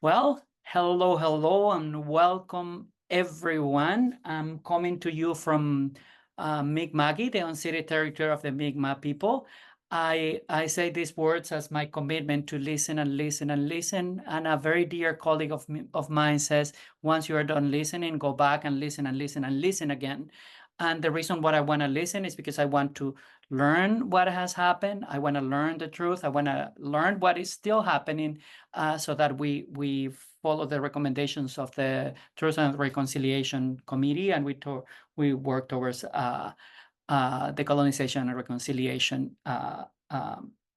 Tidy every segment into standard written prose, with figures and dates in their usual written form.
Well, hello, and welcome everyone. I'm coming to you from Mi'kma'ki, the unceded territory of the Mi'kmaq people. I say these words as my commitment to listen and listen and listen. And a very dear colleague of mine says, once you are done listening, go back and listen and listen and listen again. And the reason why I want to listen is because I want to learn what has happened. I want to learn the truth. I want to learn what is still happening, so that we follow the recommendations of the Truth and Reconciliation Committee, and we work towards decolonization and reconciliation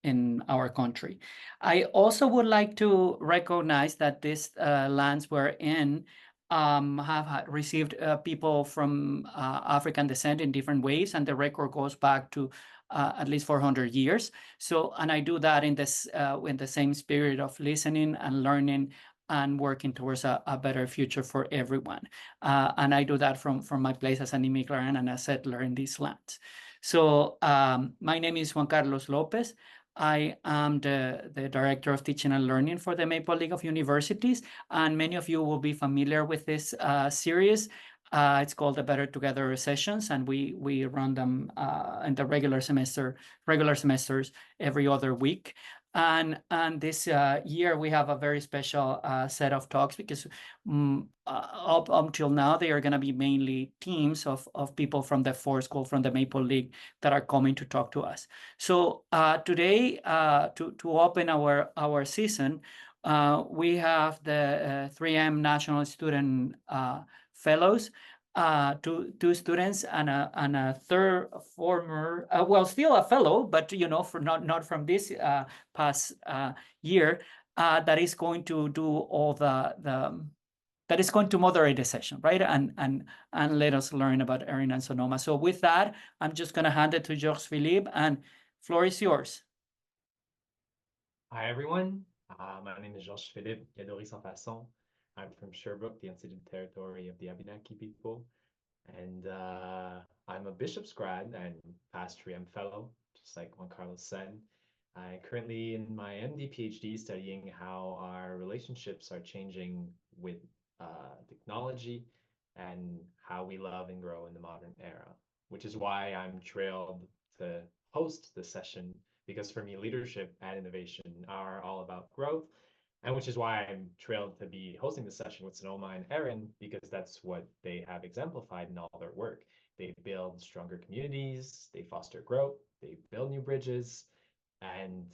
in our country. I also would like to recognize that these lands we're in have received people from African descent in different ways, and the record goes back to at least 400 years. So, and I do that in the same spirit of listening and learning and working towards a better future for everyone. And I do that from my place as an immigrant and a settler in these lands. So my name is Juan Carlos Lopez. I am the Director of Teaching and Learning for the Maple League of Universities, and many of you will be familiar with this series. It's called the Better Together sessions, and we run them in the regular semesters every other week. And this year we have a very special set of talks, because up until now they are going to be mainly teams of people from the Four School, from the Maple League, that are coming to talk to us. So today, to open our season, we have the 3M National Student Fellows, two students and a third former, well, still a fellow, but for not from this past year, that is going to do all that is going to moderate the session, right? And let us learn about Erin and Sonoma. So with that, I'm just going to hand it to Georges-Philippe, and floor is yours. Hi, everyone. My name is Georges-Philippe Gadoury-Sansfaçon. I'm from Sherbrooke, the unceded territory of the Abenaki people. And I'm a Bishop's grad and past 3M fellow, just like Juan Carlos said. I'm currently in my MD PhD studying how our relationships are changing with technology and how we love and grow in the modern era, which is why I'm thrilled to host this session, because for me, leadership and innovation are all about growth, and which is why I'm thrilled to be hosting this session with Sonoma and Erin, because that's what they have exemplified in all their work. They build stronger communities, they foster growth, they build new bridges, and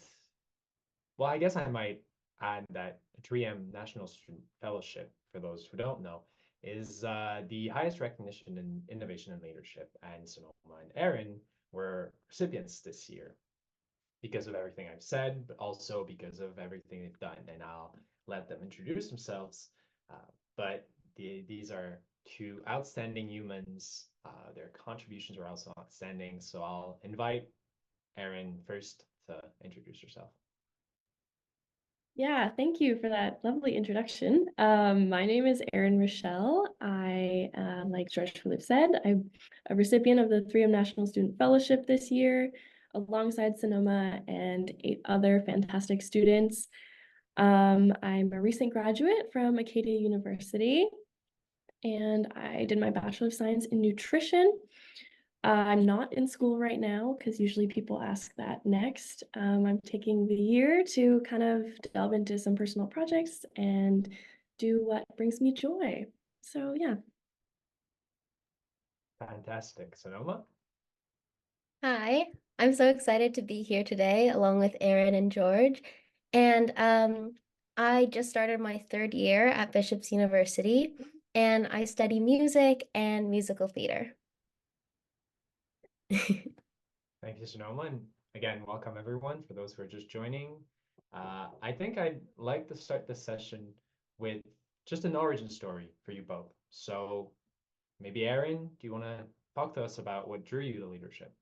well, I guess I might add that 3M National Student Fellowship, for those who don't know, is the highest recognition in innovation and leadership, and Sonoma and Erin were recipients this year because of everything I've said, but also because of everything they've done. And I'll let them introduce themselves. But these are two outstanding humans. Their contributions are also outstanding. So I'll invite Erin first to introduce herself. Yeah, thank you for that lovely introduction. My name is Erin Richelle. I, like Georges-Philippe said, I'm a recipient of the 3M National Student Fellowship this year, alongside Sonoma and 8 other fantastic students. I'm a recent graduate from Acadia University, and I did my Bachelor of Science in Nutrition. I'm not in school right now, because usually people ask that next. I'm taking the year to kind of delve into some personal projects and do what brings me joy. So yeah. Fantastic. Sonoma? Hi, I'm so excited to be here today along with Erin and George. And I just started my 3rd year at Bishop's University, and I study music and musical theater. Thank you, Sonoma. And again, welcome everyone for those who are just joining. I think I'd like to start this session with just an origin story for you both. So maybe Erin, do you want to talk to us about what drew you to leadership?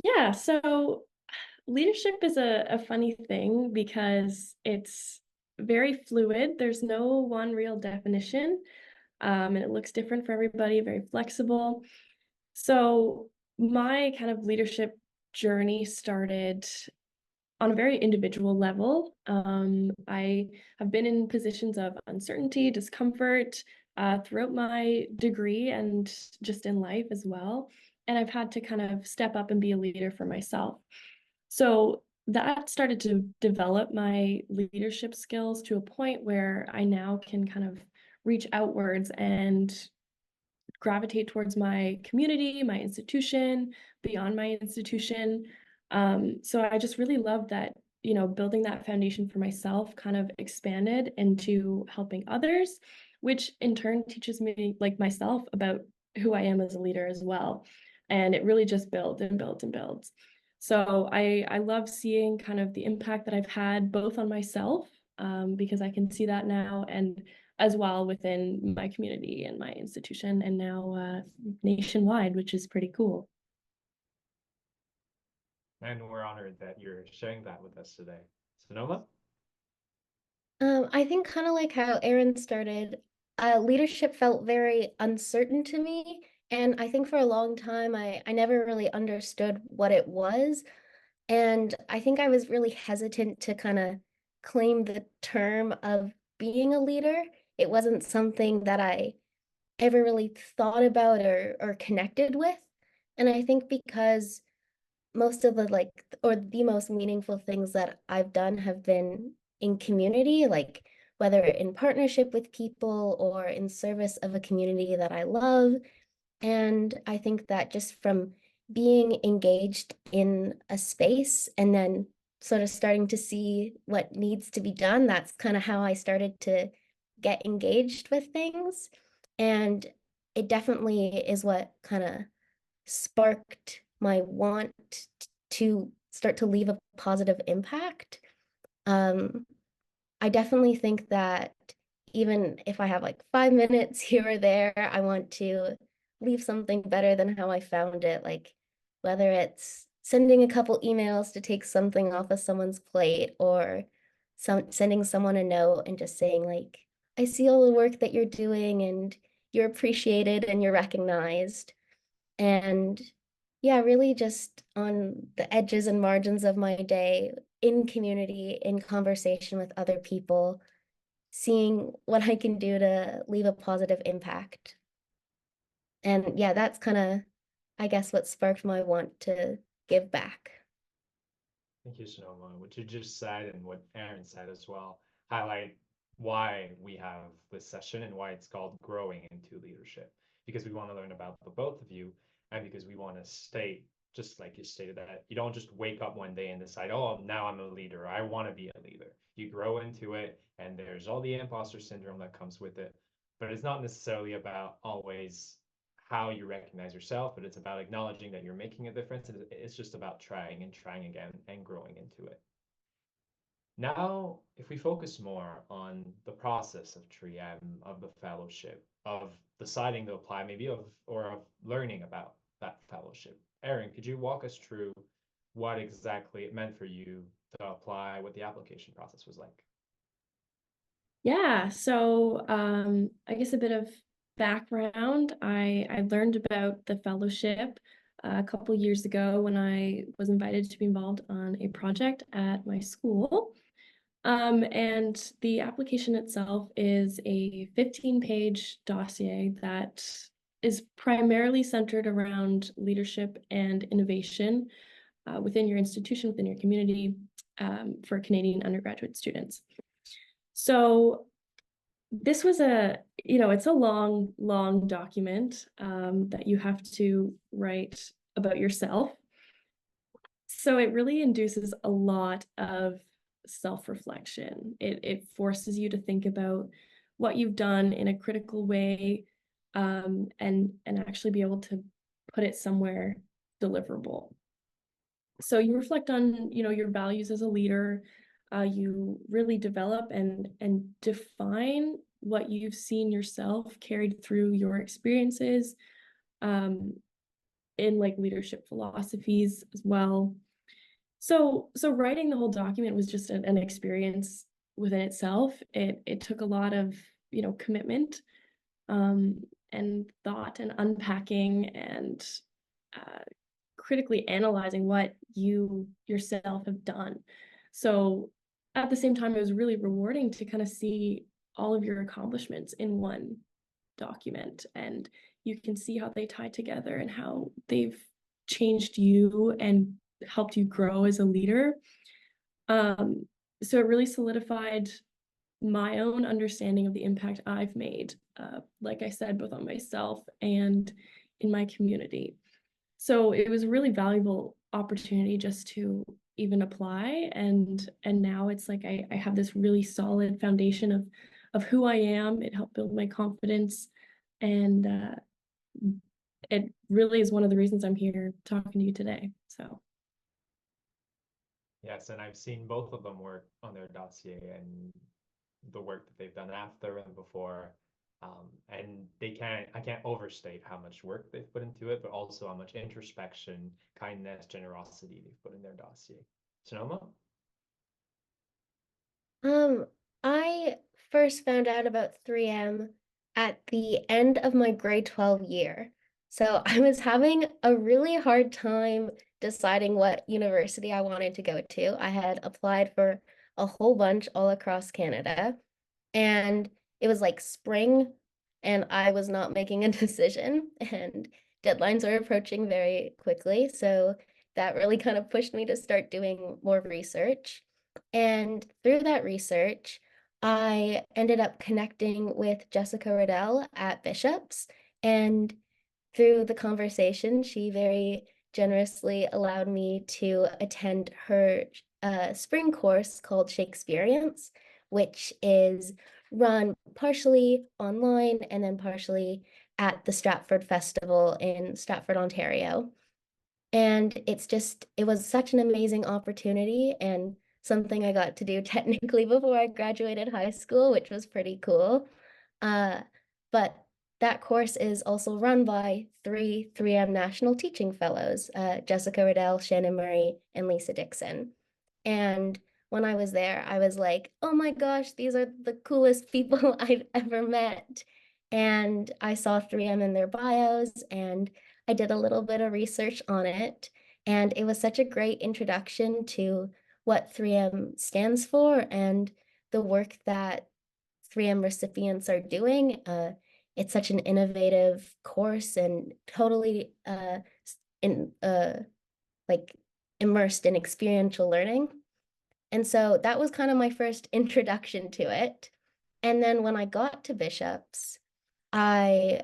Yeah, so leadership is a funny thing because it's very fluid. There's no one real definition, and it looks different for everybody, very flexible. So my kind of leadership journey started on a very individual level. I have been in positions of uncertainty, discomfort throughout my degree and just in life as well. And I've had to kind of step up and be a leader for myself. So that started to develop my leadership skills to a point where I now can kind of reach outwards and gravitate towards my community, my institution, beyond my institution. So I just really love that, building that foundation for myself kind of expanded into helping others, which in turn teaches me, like myself, about who I am as a leader as well. And it really just builds and builds and builds. So I love seeing kind of the impact that I've had both on myself, because I can see that now, and as well within my community and my institution, and now nationwide, which is pretty cool. And we're honored that you're sharing that with us today. Sonoma? I think kind of like how Erin started, leadership felt very uncertain to me. And I think for a long time, I never really understood what it was. And I think I was really hesitant to kind of claim the term of being a leader. It wasn't something that I ever really thought about or connected with. And I think because most of the most meaningful things that I've done have been in community, like whether in partnership with people or in service of a community that I love. And I think that just from being engaged in a space and then sort of starting to see what needs to be done, that's kind of how I started to get engaged with things. And it definitely is what kind of sparked my want to start to leave a positive impact. I definitely think that even if I have like 5 minutes here or there, I want to leave something better than how I found it. Like whether it's sending a couple emails to take something off of someone's plate, or sending someone a note and just saying like, I see all the work that you're doing and you're appreciated and you're recognized. And yeah, really just on the edges and margins of my day, in community, in conversation with other people, seeing what I can do to leave a positive impact. And yeah, that's kind of, I guess, what sparked my want to give back. Thank you, Sonoma. What you just said and what Erin said as well highlight why we have this session and why it's called Growing into Leadership. Because we want to learn about the both of you, and because we want to state, just like you stated, that you don't just wake up one day and decide, oh, now I'm a leader. I want to be a leader. You grow into it, and there's all the imposter syndrome that comes with it. But it's not necessarily about always how you recognize yourself, but it's about acknowledging that you're making a difference. And it's just about trying and trying again and growing into it. Now, if we focus more on the process of TRIEM, of the fellowship, of deciding to apply, maybe of learning about that fellowship. Erin, could you walk us through what exactly it meant for you to apply, what the application process was like? Yeah, so I guess a bit of background. I learned about the fellowship a couple years ago when I was invited to be involved on a project at my school. And the application itself is a 15-page dossier that is primarily centered around leadership and innovation within your institution, within your community, for Canadian undergraduate students. So this was it's a long document that you have to write about yourself. So it really induces a lot of self-reflection. It forces you to think about what you've done in a critical way, and actually be able to put it somewhere deliverable. So you reflect on, your values as a leader. You really develop and define what you've seen yourself carried through your experiences, in like leadership philosophies as well. So writing the whole document was just an experience within itself. It took a lot of, commitment, and thought and unpacking and critically analyzing what you yourself have done. So at the same time, it was really rewarding to kind of see all of your accomplishments in one document, and you can see how they tie together and how they've changed you and helped you grow as a leader. So it really solidified my own understanding of the impact I've made, like I said, both on myself and in my community. So it was a really valuable opportunity just to even apply, and now it's like I have this really solid foundation of who I am. It helped build my confidence, and it really is one of the reasons I'm here talking to you today. So Yes, and I've seen both of them work on their dossier and the work that they've done after and before. And I can't overstate how much work they've put into it, but also how much introspection, kindness, generosity they've put in their dossier. Sonoma? I first found out about 3M at the end of my grade 12 year. So I was having a really hard time deciding what university I wanted to go to. I had applied for a whole bunch all across Canada, and it was like spring, and I was not making a decision, and deadlines were approaching very quickly. So that really kind of pushed me to start doing more research. And through that research, I ended up connecting with Jessica Riddell at Bishop's. And through the conversation, she very generously allowed me to attend her spring course called Shakespeareans, which is run partially online and then partially at the Stratford Festival in Stratford, Ontario. And it was such an amazing opportunity and something I got to do technically before I graduated high school, which was pretty cool. But that course is also run by three 3M National Teaching Fellows, Jessica Riddell, Shannon Murray, and Lisa Dixon. And when I was there, I was like, oh my gosh, these are the coolest people I've ever met. And I saw 3M in their bios, and I did a little bit of research on it. And it was such a great introduction to what 3M stands for and the work that 3M recipients are doing. It's such an innovative course and totally in like immersed in experiential learning. And so that was kind of my first introduction to it. And then when I got to Bishop's, I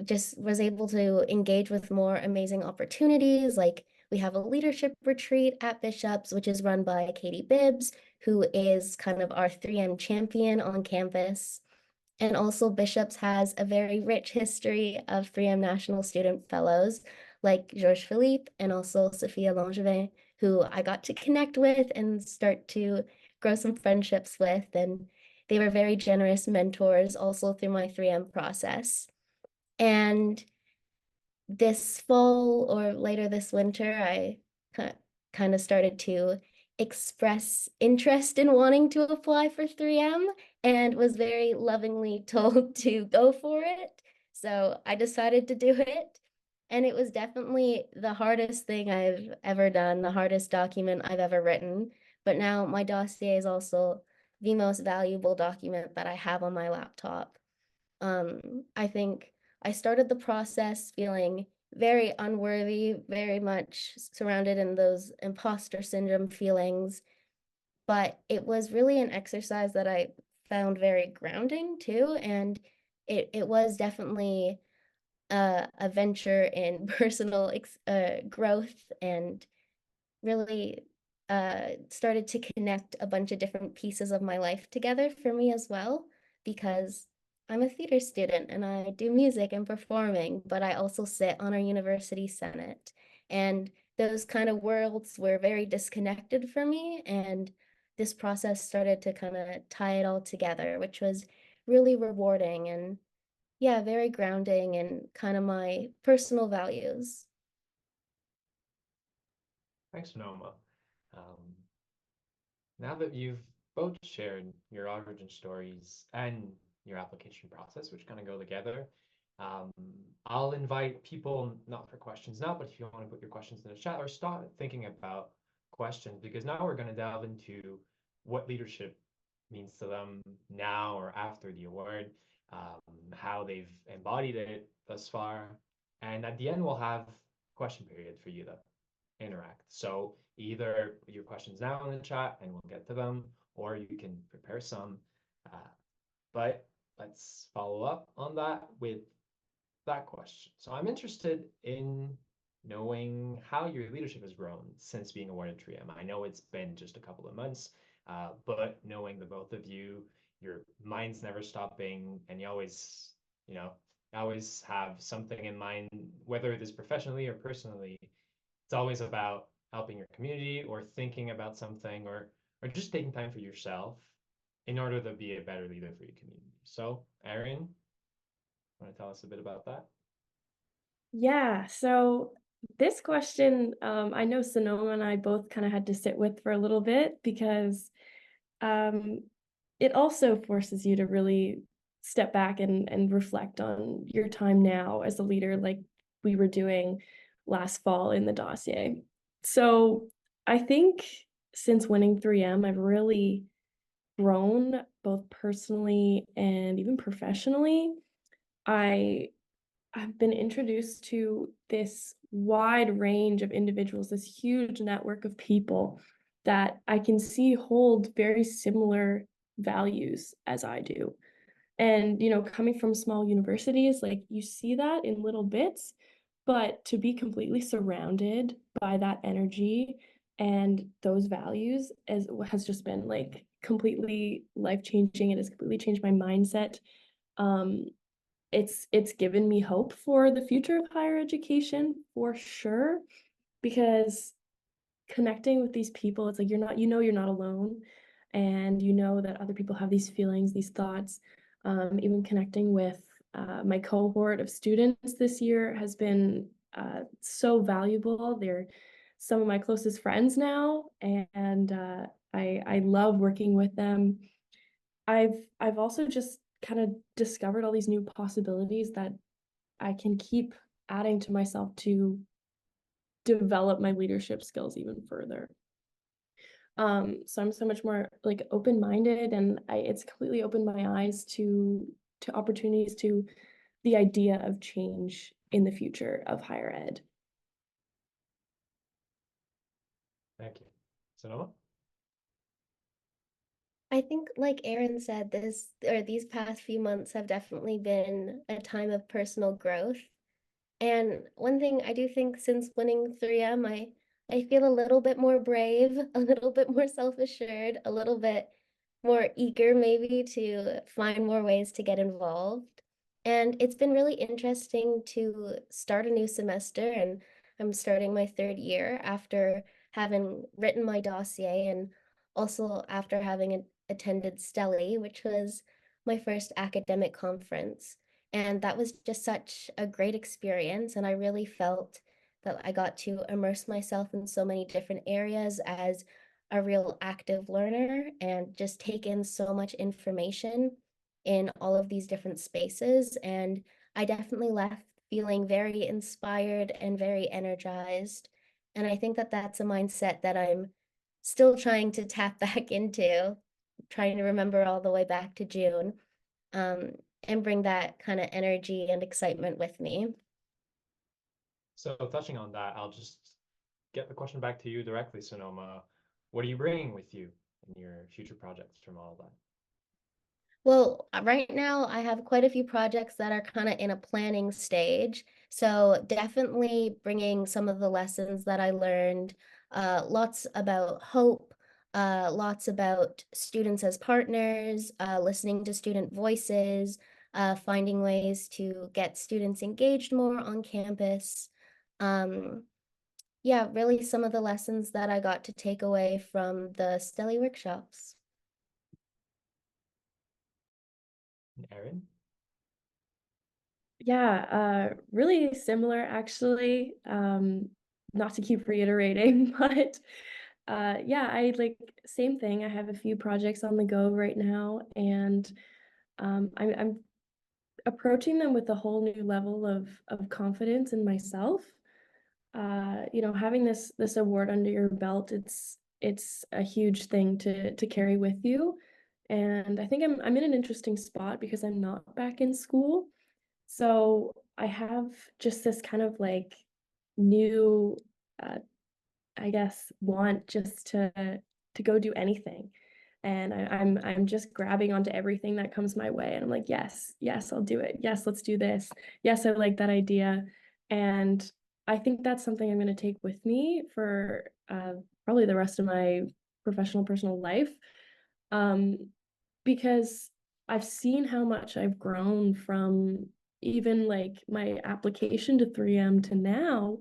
just was able to engage with more amazing opportunities. Like we have a leadership retreat at Bishop's, which is run by Katie Bibbs, who is kind of our 3M champion on campus. And also Bishop's has a very rich history of 3M National Student Fellows like Georges-Philippe and also Sophia Langevin, who I got to connect with and start to grow some friendships with. And they were very generous mentors also through my 3M process. And this fall or later this winter, I kind of started to express interest in wanting to apply for 3M and was very lovingly told to go for it. So I decided to do it. And it was definitely the hardest thing I've ever done, the hardest document I've ever written. But now my dossier is also the most valuable document that I have on my laptop. I think I started the process feeling very unworthy, very much surrounded in those imposter syndrome feelings. But it was really an exercise that I found very grounding too. And it was definitely a venture in personal growth, and really started to connect a bunch of different pieces of my life together for me as well, because I'm a theater student and I do music and performing, but I also sit on our university senate. And those kind of worlds were very disconnected for me. And this process started to kind of tie it all together, which was really rewarding and, yeah, very grounding and kind of my personal values. Thanks, Sonoma. Um, Now that you've both shared your origin stories and your application process, which kind of go together, I'll invite people not for questions now, but if you want to put your questions in the chat or start thinking about questions, because now we're going to delve into what leadership means to them now or after the award, how they've embodied it thus far. And at the end, we'll have question period for you to interact. So either your questions now in the chat and we'll get to them, or you can prepare some. But let's follow up on that with that question. So I'm interested in knowing how your leadership has grown since being awarded 3M. I know it's been just a couple of months, but knowing the both of you, your mind's never stopping, and you always have something in mind, whether it is professionally or personally. It's always about helping your community or thinking about something or just taking time for yourself in order to be a better leader for your community. So, Erin, want to tell us a bit about that? Yeah, so this question, I know Sonoma and I both kind of had to sit with for a little bit because it also forces you to really step back and reflect on your time now as a leader, like we were doing last fall in the dossier. So I think since winning 3M, I've really grown both personally and even professionally. I've been introduced to this wide range of individuals, this huge network of people that I can see hold very similar values as I do. And, coming from small universities, like you see that in little bits, but to be completely surrounded by that energy and those values has just been like completely life-changing. It has completely changed my mindset. Um, it's given me hope for the future of higher education for sure, because connecting with these people, it's like you're not alone, and that other people have these feelings, these thoughts. Even connecting with my cohort of students this year has been so valuable. They're some of my closest friends now, and I love working with them. I've also just kind of discovered all these new possibilities that I can keep adding to myself to develop my leadership skills even further. So I'm so much more like open-minded, and it's completely opened my eyes to opportunities, to the idea of change in the future of higher ed. Thank you. Sonoma? I think, like Erin said, these past few months have definitely been a time of personal growth. And one thing I do think since winning 3M, I feel a little bit more brave, a little bit more self-assured, a little bit more eager maybe to find more ways to get involved. And it's been really interesting to start a new semester, and I'm starting my third year after having written my dossier and also after having attended Stelly, which was my first academic conference. And that was just such a great experience. And I really felt that I got to immerse myself in so many different areas as a real active learner and just take in so much information in all of these different spaces. And I definitely left feeling very inspired and very energized. And I think that that's a mindset that I'm still trying to tap back into, trying to remember all the way back to June. And bring that kind of energy and excitement with me. So touching on that, I'll just get the question back to you directly, Sonoma. What are you bringing with you in your future projects from all of that? Well, right now I have quite a few projects that are kind of in a planning stage. So definitely bringing some of the lessons that I learned, lots about hope, lots about students as partners, listening to student voices, finding ways to get students engaged more on campus. Yeah, really some of the lessons that I got to take away from the Stelly workshops. Erin? Yeah, really similar actually. Not to keep reiterating, but yeah, I like same thing. I have a few projects on the go right now, and I'm approaching them with a whole new level of confidence in myself. having this award under your belt, it's a huge thing to carry with you. And I think I'm in an interesting spot because I'm not back in school. So I have just this kind of like new, uh, I guess, want just to go do anything. And I'm just grabbing onto everything that comes my way. And I'm like, yes, yes, I'll do it. Yes, let's do this. Yes, I like that idea. And I think that's something I'm going to take with me for probably the rest of my professional, personal life. Because I've seen how much I've grown from even like my application to 3M to now.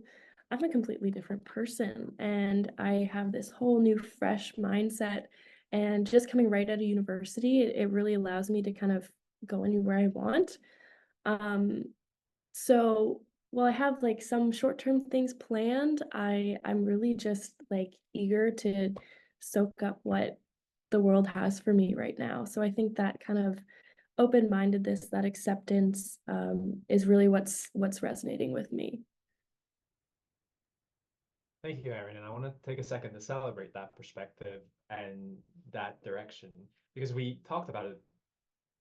I'm a completely different person, and I have this whole new fresh mindset. And just coming right out of university, it really allows me to kind of go anywhere I want. Um, so while I have like some short-term things planned, I'm really just like eager to soak up what the world has for me right now. So I think that kind of open-mindedness, that acceptance, is really what's resonating with me. Thank you, Erin. And I want to take a second to celebrate that perspective and that direction because we talked about it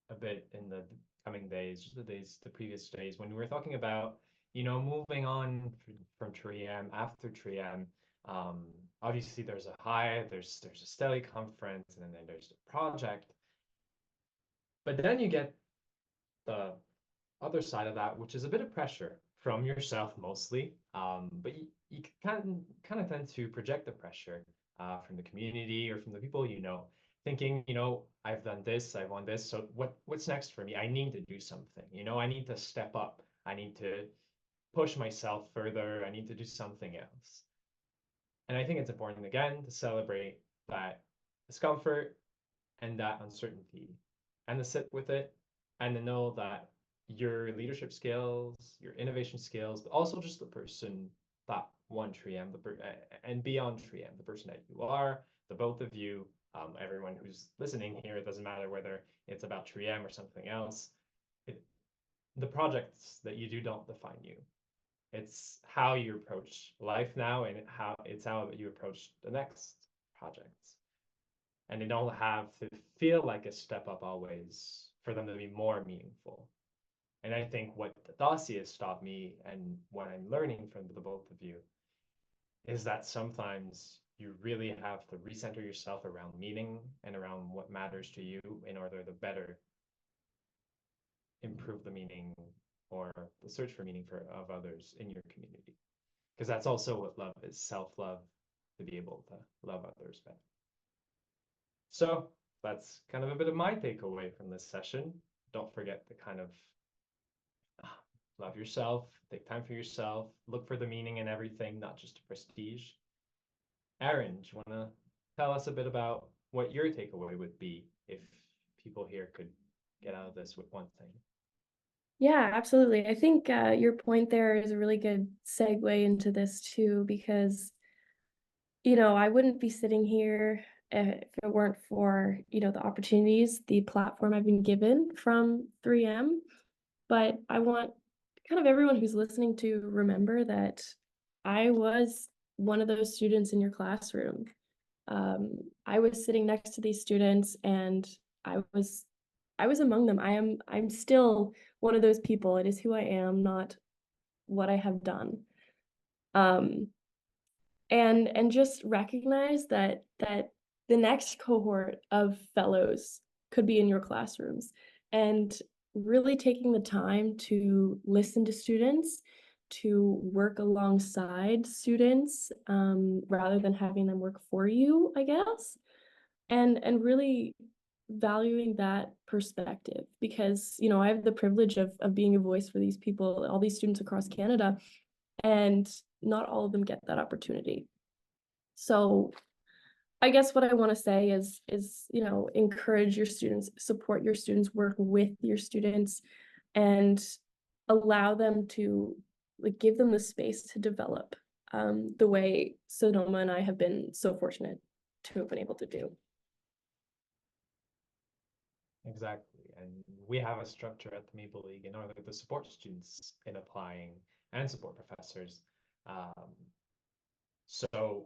a bit in the coming days, the previous days, when we were talking about, moving on from 3M after 3M. Obviously, there's a high, there's a steady conference, and then there's the project. But then you get the other side of that, which is a bit of pressure from yourself mostly. But you kind of tend to project the pressure from the community or from the people thinking, I've done this, I've won this, so what's next for me? I need to do something, I need to step up, I need to push myself further, I need to do something else. And I think it's important again to celebrate that discomfort and that uncertainty and to sit with it and to know that your leadership skills, your innovation skills, but also just the person that won 3M, and beyond 3M, the person that you are, the both of you, everyone who's listening here, it doesn't matter whether it's about 3M or something else. The projects that you do don't define you. It's how you approach life now, and how you approach the next projects. And they don't have to feel like a step up always for them to be more meaningful. And I think what the dossier has taught me and what I'm learning from the both of you is that sometimes you really have to recenter yourself around meaning and around what matters to you in order to better improve the meaning or the search for meaning of others in your community. Because that's also what love is, self-love, to be able to love others better. So that's kind of a bit of my takeaway from this session. Don't forget to kind of love yourself, take time for yourself, look for the meaning in everything, not just the prestige. Erin, do you want to tell us a bit about what your takeaway would be if people here could get out of this with one thing? Yeah, absolutely. I think your point there is a really good segue into this too, because I wouldn't be sitting here if it weren't for the opportunities, the platform I've been given from 3M. But I want kind of everyone who's listening to remember that I was one of those students in your classroom. I was sitting next to these students, and I was among them. I'm still one of those people. It is who I am, not what I have done. And just recognize that the next cohort of fellows could be in your classrooms, and really taking the time to listen to students, to work alongside students, rather than having them work for you, I guess, and really valuing that perspective, because I have the privilege of being a voice for these people, all these students across Canada, and not all of them get that opportunity. So I guess what I want to say is encourage your students, support your students, work with your students, and allow them to give them the space to develop, the way Sonoma and I have been so fortunate to have been able to do. Exactly. And we have a structure at the Maple League in order to support students in applying and support professors. So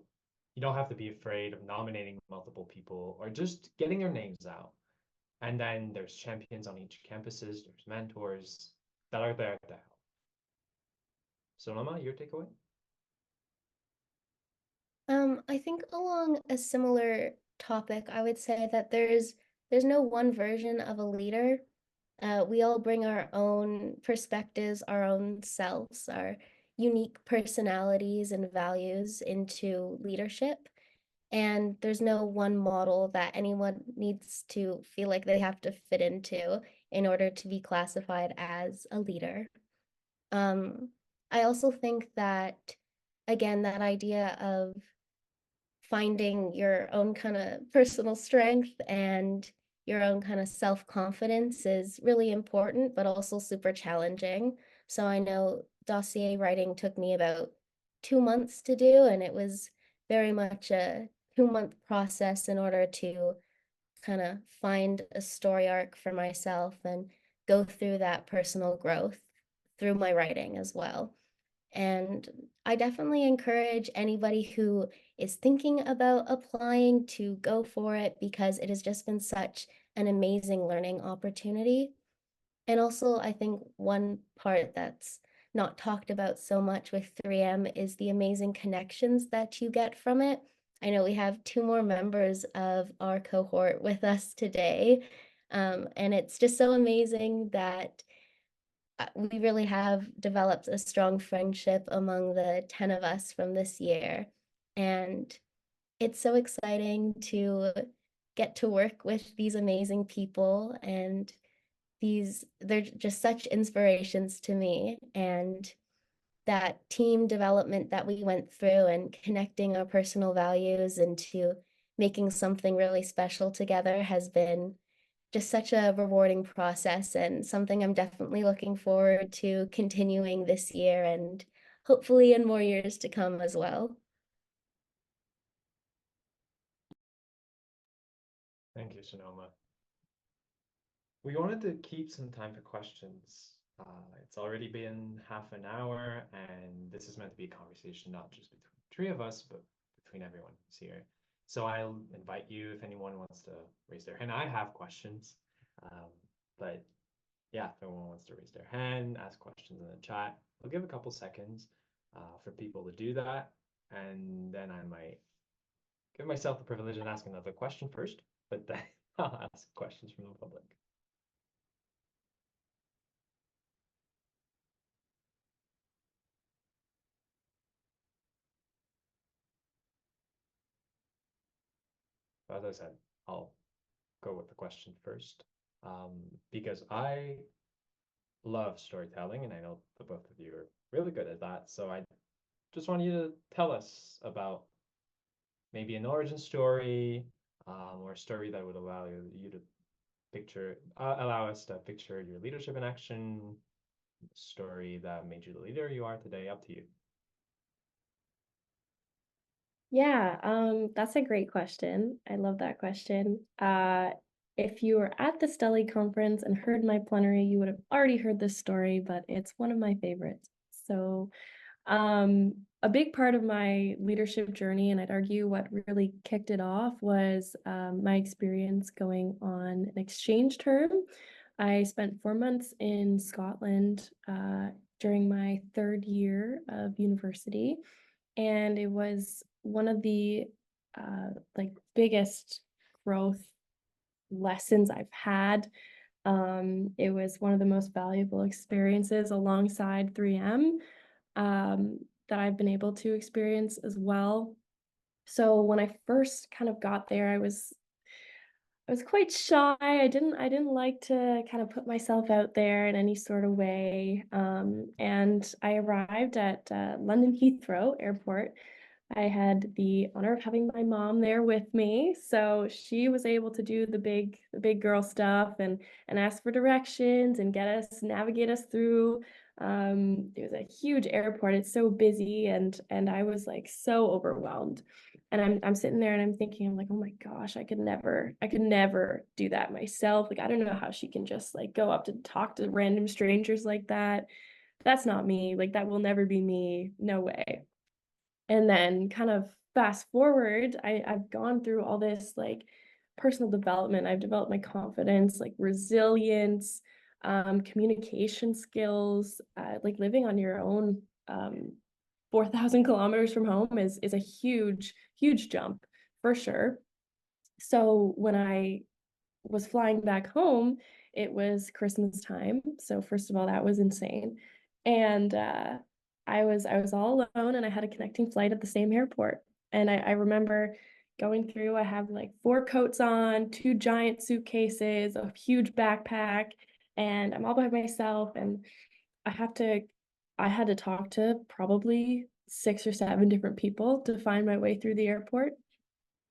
you don't have to be afraid of nominating multiple people or just getting their names out. And then there's champions on each campuses, there's mentors that are there to help. Sonoma, your takeaway? I think along a similar topic, I would say that there's no one version of a leader. We all bring our own perspectives, our own selves, our unique personalities and values into leadership. And there's no one model that anyone needs to feel like they have to fit into in order to be classified as a leader. I also think that, again, that idea of finding your own kind of personal strength and your own kind of self-confidence is really important, but also super challenging. So I know dossier writing took me about 2 months to do, and it was very much a 2-month process in order to kind of find a story arc for myself and go through that personal growth through my writing as well. And I definitely encourage anybody who is thinking about applying to go for it because it has just been such an amazing learning opportunity. And also, I think one part that's not talked about so much with 3M is the amazing connections that you get from it. I know we have 2 more members of our cohort with us today. And it's just so amazing that we really have developed a strong friendship among the 10 of us from this year. And it's so exciting to get to work with these amazing people, and they're just such inspirations to me. And that team development that we went through and connecting our personal values into making something really special together has been just such a rewarding process and something I'm definitely looking forward to continuing this year and hopefully in more years to come as well. Thank you, Sonoma. We wanted to keep some time for questions. It's already been half an hour, and this is meant to be a conversation not just between the three of us, but between everyone who's here. So I'll invite you if anyone wants to raise their hand. I have questions, but yeah, if anyone wants to raise their hand, ask questions in the chat, I'll give a couple seconds for people to do that, and then I might give myself the privilege of asking another question first, but then I'll ask questions from the public. As I said, I'll go with the question first, because I love storytelling, and I know the both of you are really good at that. So I just want you to tell us about maybe an origin story, or a story that would allow you to allow us to picture your leadership in action, story that made you the leader you are today. Up to you. Yeah, that's a great question. I love that question. If you were at the Stelly conference and heard my plenary, you would have already heard this story, but it's one of my favorites. So, a big part of my leadership journey, and I'd argue what really kicked it off, was my experience going on an exchange term. I spent 4 months in Scotland during my third year of university, and it was one of the biggest growth lessons I've had. It was one of the most valuable experiences alongside 3M that I've been able to experience as well. So when I first kind of got there, I was quite shy. I didn't like to kind of put myself out there in any sort of way. And I arrived at London Heathrow Airport. I had the honor of having my mom there with me, so she was able to do the big girl stuff and ask for directions and navigate us through. It was a huge airport. It's so busy, and I was like so overwhelmed. And I'm sitting there and I'm thinking, I'm like, oh my gosh, I could never do that myself. Like, I don't know how she can just like go up to talk to random strangers like that. that's not me. Like, that will never be me. No way. And then kind of fast forward, I've gone through all this like personal development. I've developed my confidence, like resilience, communication skills, like living on your own, 4,000 kilometers from home is a huge jump for sure. So when I was flying back home, it was Christmas time. So first of all, that was insane. And I was all alone and I had a connecting flight at the same airport. And I remember going through, I have like 4 coats on, 2 giant suitcases, a huge backpack, and I'm all by myself. And I have to I had to talk to probably 6 or 7 different people to find my way through the airport,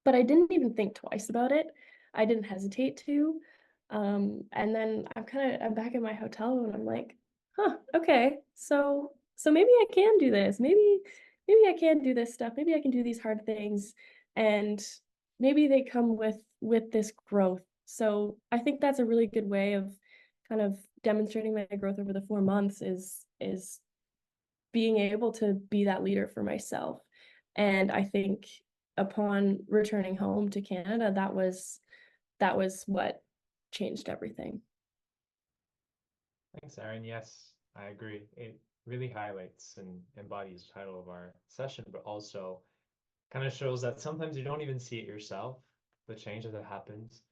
but I didn't even think twice about it. I didn't hesitate to. And then I'm back in my hotel and I'm like, huh, okay, so maybe I can do this. Maybe I can do this stuff. Maybe I can do these hard things, and maybe they come with this growth. So I think that's a really good way of kind of demonstrating my growth over the 4 months is being able to be that leader for myself. And I think upon returning home to Canada, that was what changed everything. Thanks, Erin. Yes, I agree. It really highlights and embodies the title of our session, but also kind of shows that sometimes you don't even see it yourself, the change that happens,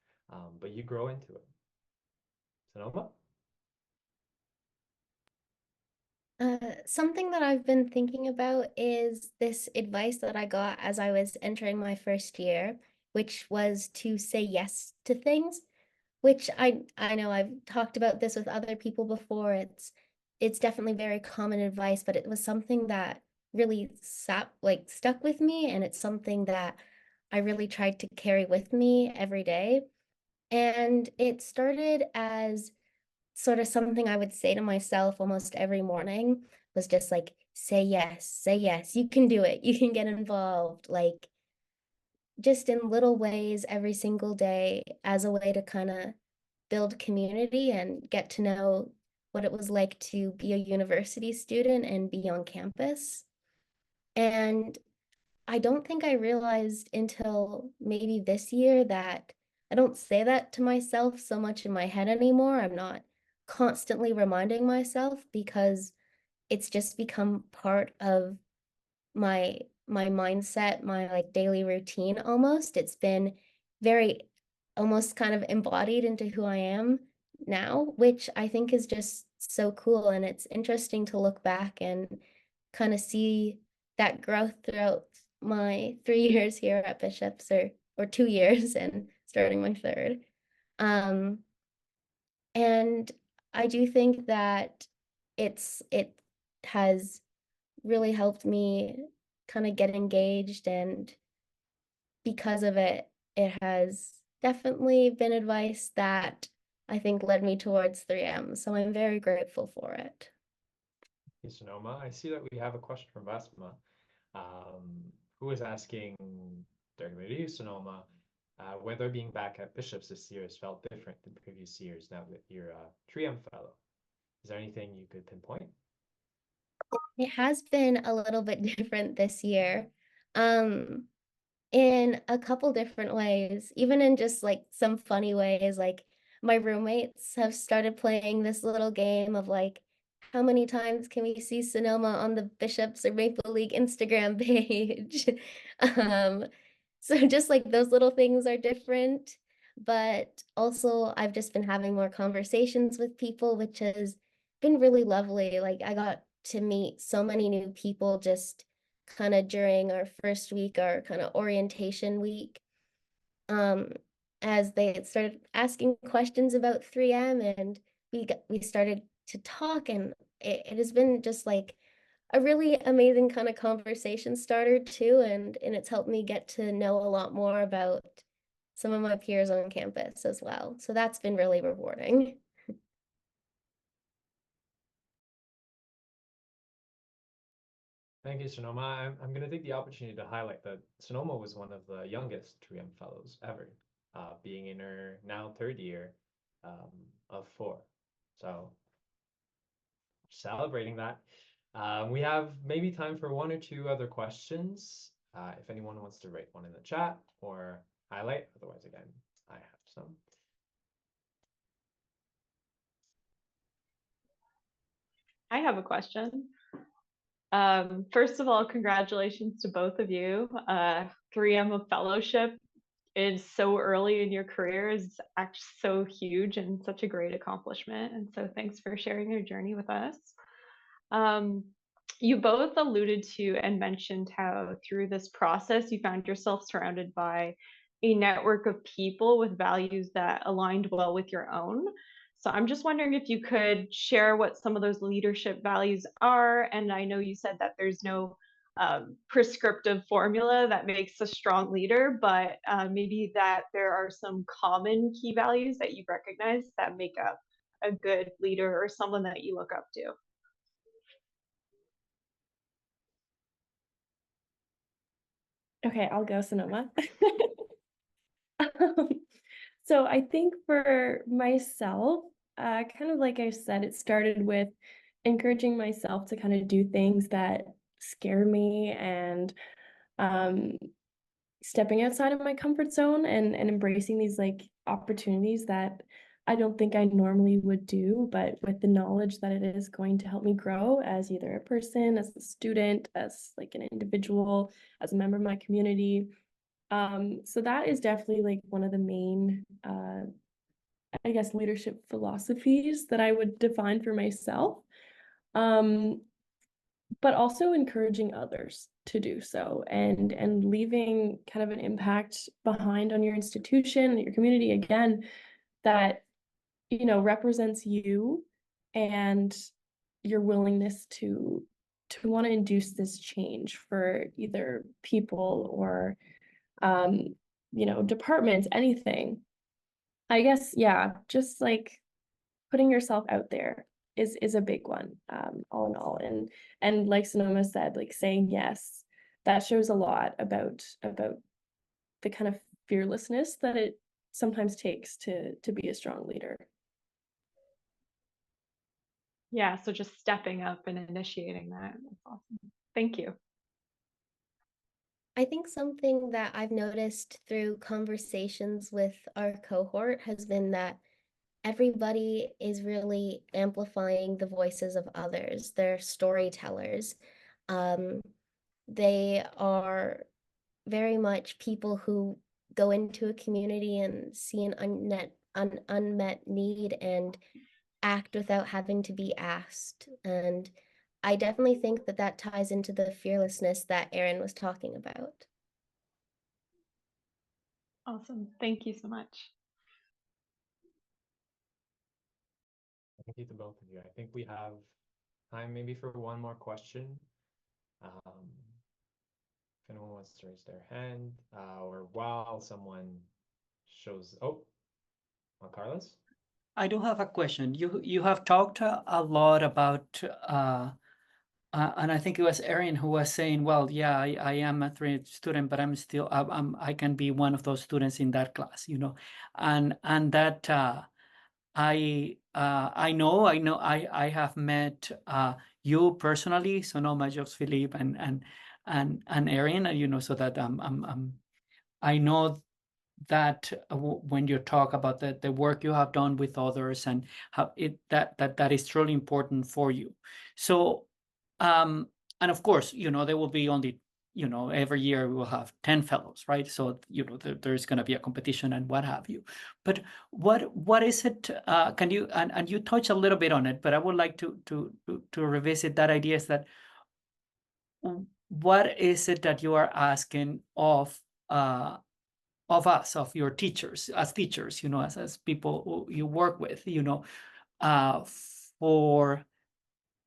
but you grow into it. Sonoma? Something that I've been thinking about is this advice that I got as I was entering my first year, which was to say yes to things, which I know I've talked about this with other people before. It's definitely very common advice, but it was something that really stuck with me, and it's something that I really tried to carry with me every day. And it started as sort of something I would say to myself almost every morning, was just like, say yes, you can do it, you can get involved, like just in little ways every single day as a way to kind of build community and get to know what it was like to be a university student and be on campus. And I don't think I realized until maybe this year that I don't say that to myself so much in my head anymore. I'm not constantly reminding myself because it's just become part of my mindset, my like daily routine almost. It's been very almost kind of embodied into who I am now, which I think is just so cool. And it's interesting to look back and kind of see that growth throughout my 3 years here at Bishops, or 2 years and starting my third. Um, and I do think that it has really helped me kind of get engaged, and because of it, it has definitely been advice that I think led me towards 3M. So I'm very grateful for it. Hey, Sonoma. I see that we have a question from Basma, who is asking directly to you, Sonoma, whether being back at Bishops this year has felt different than previous years now that you're a 3M fellow. Is there anything you could pinpoint? It has been a little bit different this year. Um, in a couple different ways, even in just like some funny ways. Like my roommates have started playing this little game of like, how many times can we see Sonoma on the Bishops or Maple League Instagram page? um, so just like those little things are different, but also I've just been having more conversations with people, which has been really lovely. Like I got to meet so many new people just kind of during our first week, our kind of orientation week, um, as they had started asking questions about 3M, and we started to talk, and it has been just like a really amazing kind of conversation starter too, and it's helped me get to know a lot more about some of my peers on campus as well. So that's been really rewarding. Thank you, Sonoma. I'm going to take the opportunity to highlight that Sonoma was one of the youngest 3M fellows ever, being in her now third year of 4. So celebrating that. We have maybe time for one or two other questions. If anyone wants to write one in the chat or highlight, otherwise, again, I have some. I have a question. First of all, congratulations to both of you. 3M of fellowship is so early in your career is actually so huge and such a great accomplishment. And so thanks for sharing your journey with us. You both alluded to and mentioned how through this process, you found yourself surrounded by a network of people with values that aligned well with your own. So I'm just wondering if you could share what some of those leadership values are. And I know you said that there's no prescriptive formula that makes a strong leader, but maybe that there are some common key values that you recognize that make up a good leader or someone that you look up to. Okay, I'll go, Sonoma. So I think for myself, kind of like I said, it started with encouraging myself to kind of do things that scare me and stepping outside of my comfort zone and embracing these like opportunities that I don't think I normally would do, but with the knowledge that it is going to help me grow as either a person, as a student, as like an individual, as a member of my community. So that is definitely like one of the main, I guess, leadership philosophies that I would define for myself. But also encouraging others to do so and leaving kind of an impact behind on your institution, your community, again, that, you know, represents you and your willingness to want to induce this change for either people or you know, departments, anything. I guess, yeah, just like putting yourself out there is a big one, all in all. And like Sonoma said, like saying yes, that shows a lot about the kind of fearlessness that it sometimes takes to be a strong leader. Yeah, so just stepping up and initiating that. That's awesome. Thank you. I think something that I've noticed through conversations with our cohort has been that everybody is really amplifying the voices of others. They're storytellers. They are very much people who go into a community and see an unmet need and act without having to be asked. And I definitely think that that ties into the fearlessness that Erin was talking about. Awesome. Thank you so much. Thank you to both of you. I think we have time maybe for one more question. If anyone wants to raise their hand, or while someone shows, Juan Carlos? I do have a question. You have talked a lot about, and I think it was Erin who was saying, well, yeah, I am a 3 student, but I'm still, I can be one of those students in that class, you know, and that I know I have met you personally, Sonoma, Georges-Philippe, and Erin, you know, so that I know that when you talk about the work you have done with others and how that is truly important for you. So and of course, you know, there will be only, you know, every year we will have 10 fellows, right? So, you know, there's going to be a competition and what have you. But what is it? Can you and you touch a little bit on it, but I would like to revisit that idea, is that what is it that you are asking of us, of your teachers, as teachers, you know, as people who you work with, you know, for,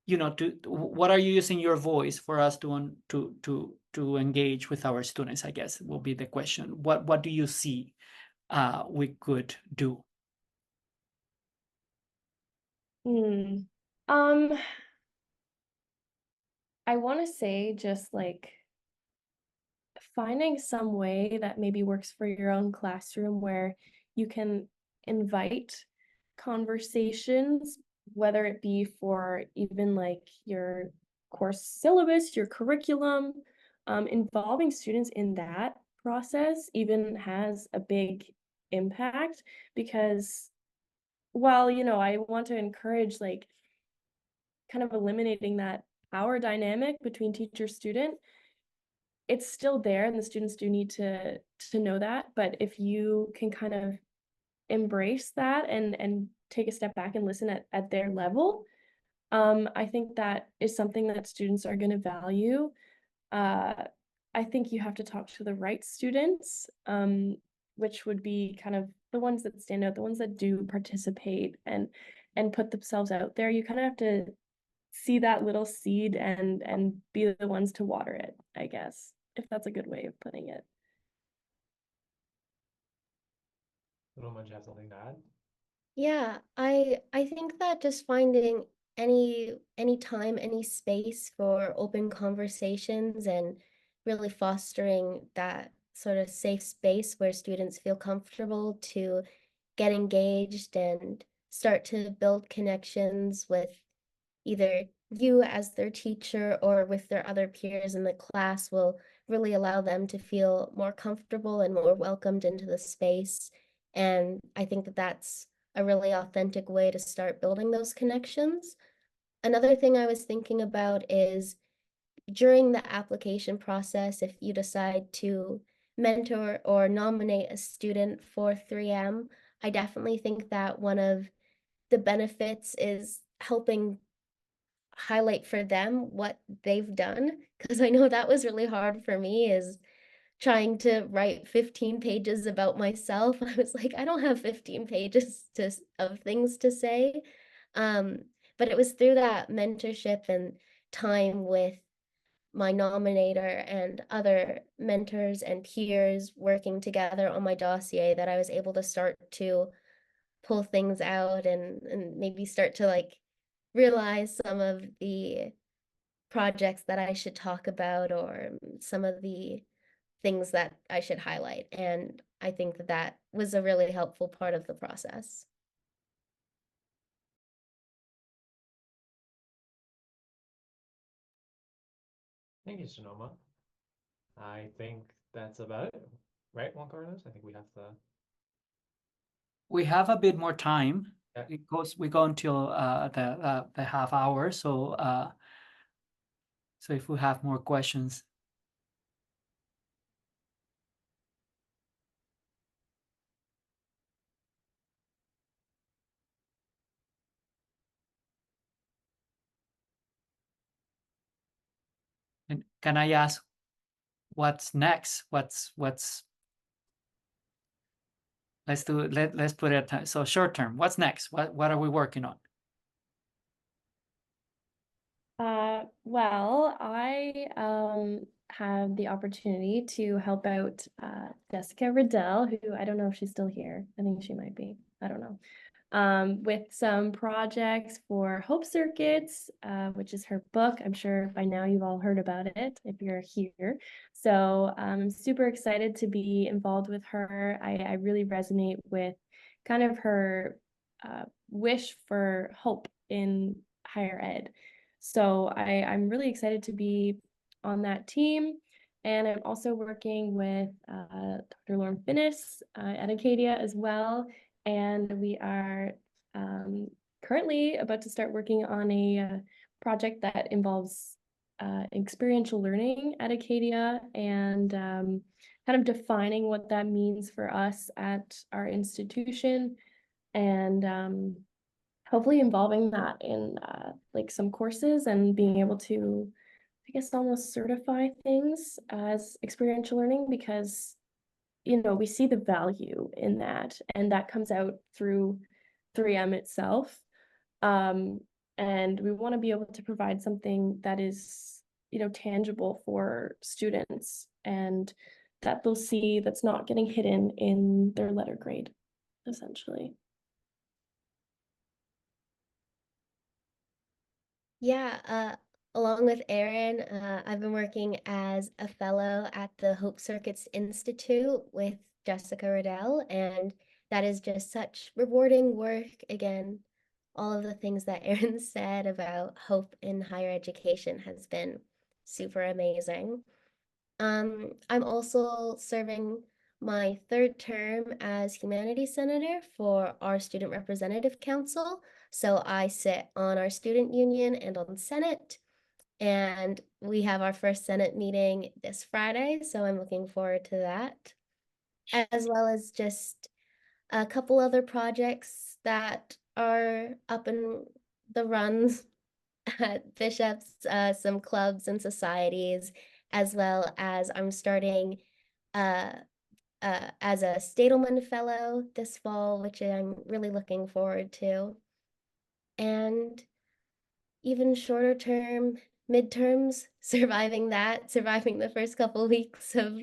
you know, what are you using your voice for us to engage with our students, I guess will be the question. What do you see we could do? I want to say just like finding some way that maybe works for your own classroom where you can invite conversations whether it be for even like your course syllabus, your curriculum, involving students in that process even has a big impact, because while, I want to encourage like kind of eliminating that power dynamic between teacher student, it's still there and the students do need to know that. But if you can kind of embrace that and take a step back and listen at their level, I think that is something that students are going to value. I think you have to talk to the right students, which would be kind of the ones that stand out, the ones that do participate and put themselves out there. You kind of have to see that little seed and be the ones to water it, I guess, if that's a good way of putting it. Sonoma, do you have something to add? Yeah, I think that just finding any time, any space for open conversations and really fostering that sort of safe space where students feel comfortable to get engaged and start to build connections with either you as their teacher or with their other peers in the class will really allow them to feel more comfortable and more welcomed into the space. And I think that that's a really authentic way to start building those connections. Another thing I was thinking about is during the application process, if you decide to mentor or nominate a student for 3M, I definitely think that one of the benefits is helping highlight for them what they've done, because I know that was really hard for me, is trying to write 15 pages about myself. I was like, I don't have 15 pages of things to say. Um, but it was through that mentorship and time with my nominator and other mentors and peers working together on my dossier that I was able to start to pull things out and maybe start to like realize some of the projects that I should talk about or some of the things that I should highlight. And I think that that was a really helpful part of the process. Thank you, Sonoma. I think that's about it, right, Juan Carlos? I think we have to. We have a bit more time. Yeah. We go until the half hour. So so if we have more questions. And can I ask what's next? What's let's put it so short term. What's next? What are we working on? Well, I had the opportunity to help out Jessica Riddell, who I don't know if she's still here. I think she might be. I don't know. With some projects for Hope Circuits, which is her book. I'm sure by now you've all heard about it if you're here. So I'm super excited to be involved with her. I really resonate with kind of her wish for hope in higher ed. So I'm really excited to be on that team. And I'm also working with Dr. Lauren Finnis at Acadia as well. And we are currently about to start working on a project that involves experiential learning at Acadia and kind of defining what that means for us at our institution and hopefully involving that in like some courses and being able to, I guess, almost certify things as experiential learning, because we see the value in that, and that comes out through 3M itself. And we want to be able to provide something that is, tangible for students and that they'll see that's not getting hidden in their letter grade, essentially. Yeah, along with Erin, I've been working as a fellow at the Hope Circuits Institute with Jessica Riddell, and that is just such rewarding work. Again, all of the things that Erin said about hope in higher education has been super amazing. I'm also serving my third term as Humanities Senator for our Student Representative Council. So I sit on our student union and on Senate, and we have our first Senate meeting this Friday, so I'm looking forward to that, as well as just a couple other projects that are up in the runs at Bishop's, some clubs and societies, as well as I'm starting uh, as a Stadelman Fellow this fall, which I'm really looking forward to. And even shorter term, midterms, surviving the first couple weeks of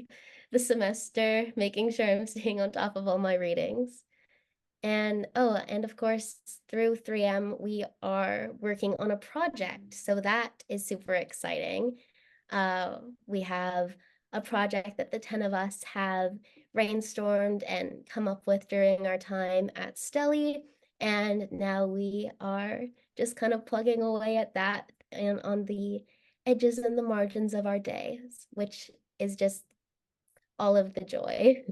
the semester, making sure I'm staying on top of all my readings. And oh, and of course, through 3M, we are working on a project. So that is super exciting. We have a project that the 10 of us have brainstormed and come up with during our time at Stelly. And now we are just kind of plugging away at that and on the edges and the margins of our days, which is just all of the joy.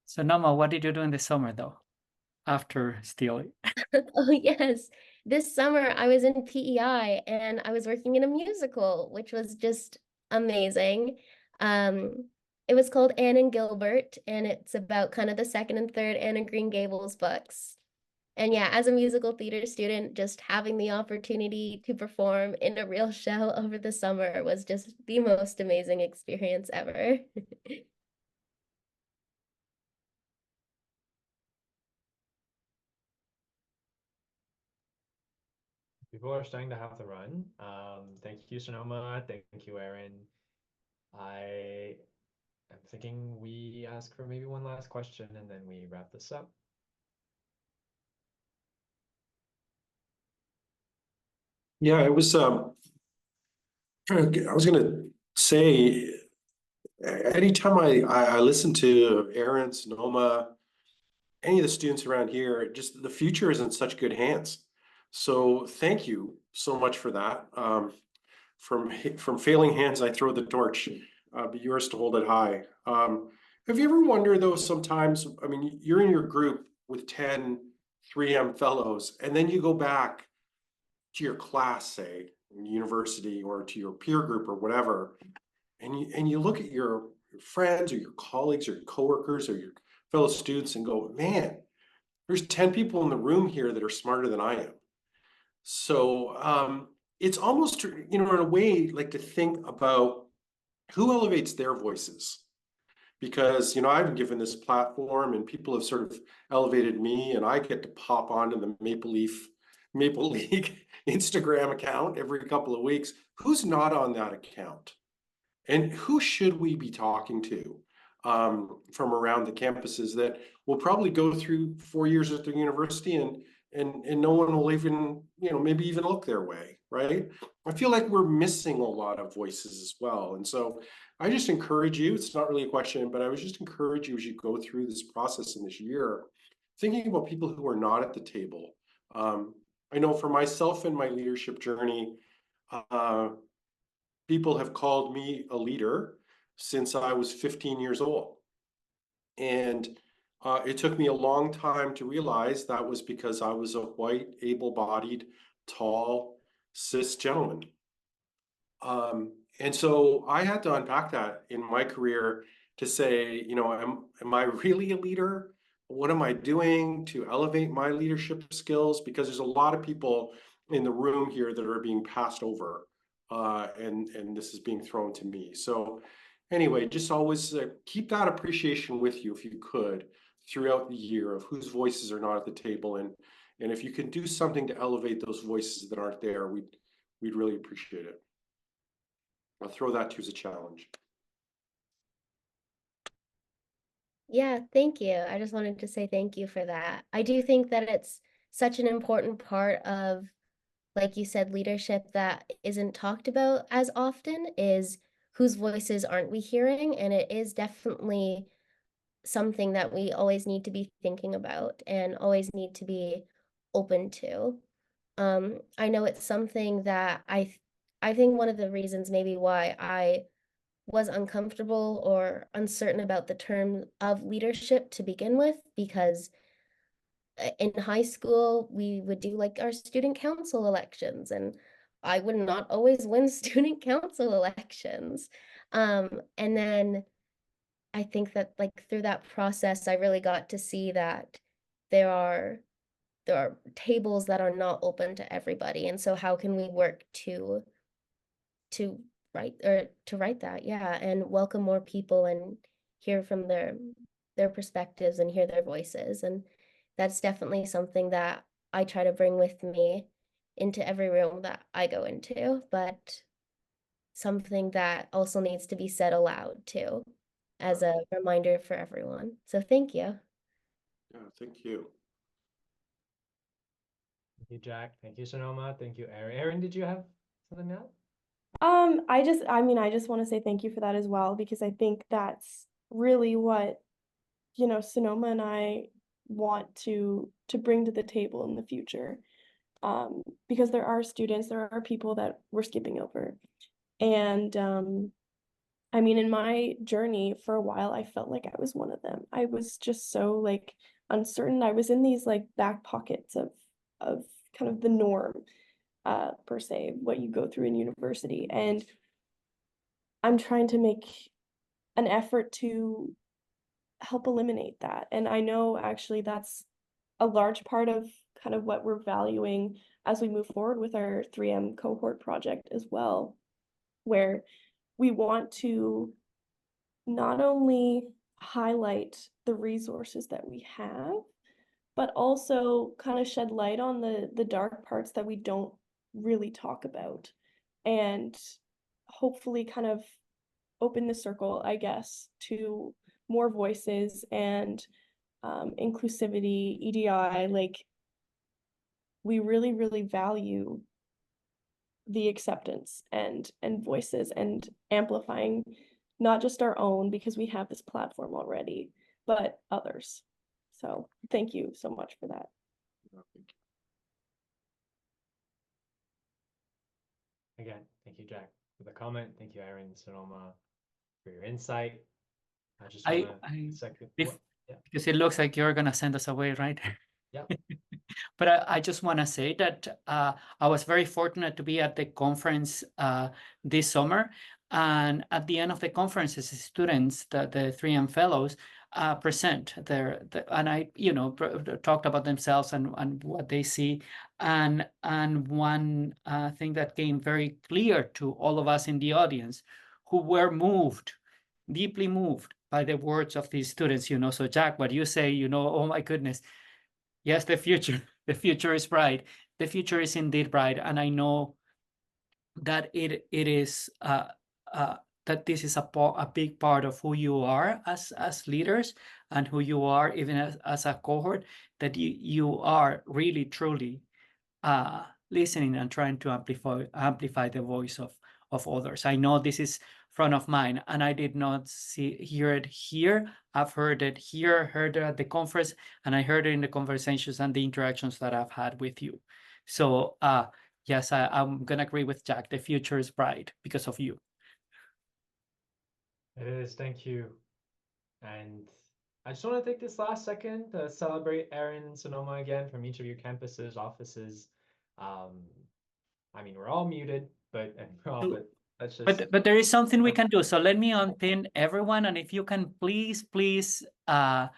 So Noma, what did you do in the summer though, after Steely? Oh, yes. This summer I was in PEI and I was working in a musical, which was just amazing. It was called Anne and Gilbert, and it's about kind of the second and third Anne of Green Gables books. And yeah, as a musical theater student, just having the opportunity to perform in a real show over the summer was just the most amazing experience ever. People are starting to have to run. Thank you, Sonoma. Thank you, Erin. I am thinking we ask for maybe one last question and then we wrap this up. Yeah, it was. I was going to say, anytime I listen to Erin, Sonoma, any of the students around here, just the future is in such good hands. So thank you so much for that. From failing hands, I throw the torch, but yours to hold it high. Have you ever wondered though, sometimes, I mean, you're in your group with 10 3M fellows, and then you go back to your class, say, in university, or to your peer group or whatever, and you look at your friends or your colleagues or your coworkers or your fellow students and go, man, there's 10 people in the room here that are smarter than I am. So it's almost, in a way, like to think about who elevates their voices. Because, I've been given this platform and people have sort of elevated me, and I get to pop onto the Maple League Instagram account every couple of weeks. Who's not on that account? And who should we be talking to from around the campuses that will probably go through 4 years at the university and no one will even, maybe even look their way, right? I feel like we're missing a lot of voices as well. And so I just encourage you, it's not really a question, but I would just encourage you as you go through this process in this year, thinking about people who are not at the table. I know for myself in my leadership journey, people have called me a leader since I was 15 years old. And it took me a long time to realize that was because I was a white, able-bodied, tall, cis gentleman. And so I had to unpack that in my career to say, am I really a leader? What am I doing to elevate my leadership skills? Because there's a lot of people in the room here that are being passed over, and this is being thrown to me. So anyway, just always keep that appreciation with you if you could throughout the year of whose voices are not at the table, and if you can do something to elevate those voices that aren't there, we'd really appreciate it. I'll throw that to you as a challenge. Yeah, thank you. I just wanted to say thank you for that. I do think that it's such an important part of, like you said, leadership that isn't talked about as often is whose voices aren't we hearing? And it is definitely something that we always need to be thinking about and always need to be open to. I know it's something that I think one of the reasons maybe why I was uncomfortable or uncertain about the term of leadership to begin with, because in high school we would do like our student council elections, and I would not always win student council elections. And then I think that like through that process, I really got to see that there are tables that are not open to everybody. And so how can we work to write that, yeah, and welcome more people and hear from their perspectives and hear their voices. And that's definitely something that I try to bring with me into every room that I go into, but something that also needs to be said aloud too, as a reminder for everyone. So thank you. Yeah, thank you. Thank you, Jack. Thank you, Sonoma. Thank you, Erin. Erin, did you have something to add? I just want to say thank you for that as well, because I think that's really what, Sonoma and I want to bring to the table in the future. Because there are people that we're skipping over. And I mean, in my journey for a while, I felt like I was one of them. I was just so like uncertain. I was in these like back pockets of kind of the norm, per se, what you go through in university. And I'm trying to make an effort to help eliminate that. And I know actually that's a large part of kind of what we're valuing as we move forward with our 3M cohort project as well, where we want to not only highlight the resources that we have, but also kind of shed light on the dark parts that we don't really talk about, and hopefully kind of open the circle, I guess, to more voices and inclusivity, EDI. Like, we really, really value the acceptance and voices and amplifying not just our own, because we have this platform already, but others. So thank you so much for that. Again, thank you, Jack, for the comment. Thank you, Erin, Sonoma, for your insight. I just want to second. Yeah. Because it looks like you're gonna send us away, right? Yeah. But I just want to say that I was very fortunate to be at the conference this summer. And at the end of the conference, the students, the 3M fellows, present and I, talked about themselves and what they see. And one thing that came very clear to all of us in the audience, who were deeply moved by the words of these students. So Jack, what you say, oh my goodness, yes, the future is bright. The future is indeed bright, and I know that it is that this is a big part of who you are as leaders, and who you are even as a cohort, that you are really truly listening and trying to amplify the voice of others. I know this is front of mind, and I did not hear it here. I've heard it here, heard it at the conference, and I heard it in the conversations and the interactions that I've had with you. So yes, I'm gonna agree with Jack. The future is bright because of you. It is. Thank you. And I just want to take this last second to celebrate Erin and Sonoma again from each of your campuses, offices. I mean, we're all muted, but that's just. But there is something we can do. So let me unpin everyone, and if you can please, oh,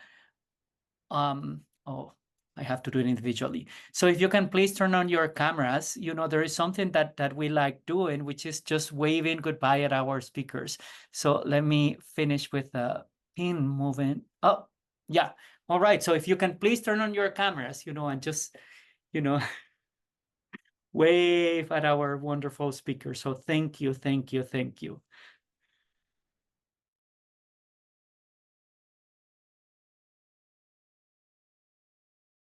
I have to do it individually. So if you can please turn on your cameras. There is something that we like doing, which is just waving goodbye at our speakers. So let me finish with the pin moving. Oh, yeah. All right. So if you can please turn on your cameras, and just, wave at our wonderful speakers. So thank you, thank you, thank you.